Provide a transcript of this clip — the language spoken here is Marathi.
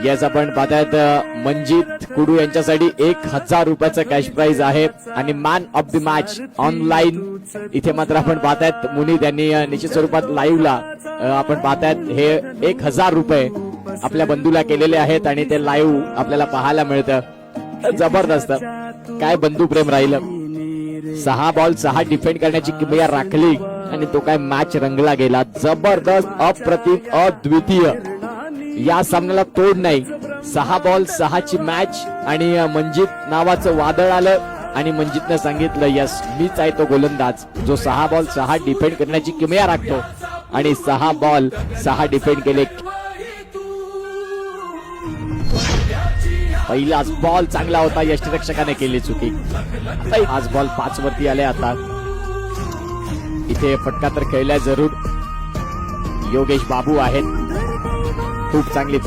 यस आपण पाहतायत मंजित कुडू यांच्यासाठी 1000 रुपयाचं कॅश प्राइज आहे आणि man of the match online इथे मात्र आपण पाहतायत मुनीत यांनी निश्चित स्वरूपात लाईव्हला आपण पाहतायत हे 1000 रुपये आपल्या बंधूला केलेले आहेत आणि ते लाईव्ह आपल्याला पाहायला मिळतं. जबरदस्त काय बंधू प्रेम राहिलं. 6 बॉल 6 डिफेंड करण्याची किमया राखली आणि तो काय मॅच रंगला गेला. जबरदस्त अप्रतिम अद्वितीय या सामन्याला तोड नाही. 6 बॉल 6 ची मॅच आणि मंजित नावाचं वादळ आलं आणि मंजितनं सांगितलं यस मीच आहे तो गोलंदाज जो 6 बॉल 6 डिफेंड करण्याची किमया राखतो आणि 6 बॉल 6 डिफेंड केले. पहिलाच बॉल चांगला होता यष्टिरक्षकाने केली चुकी. आज बॉल 5 वरती आले. आता इथे फटका तर खेळलाय जरूर. योगेश बाबू आहेत खूप चांगली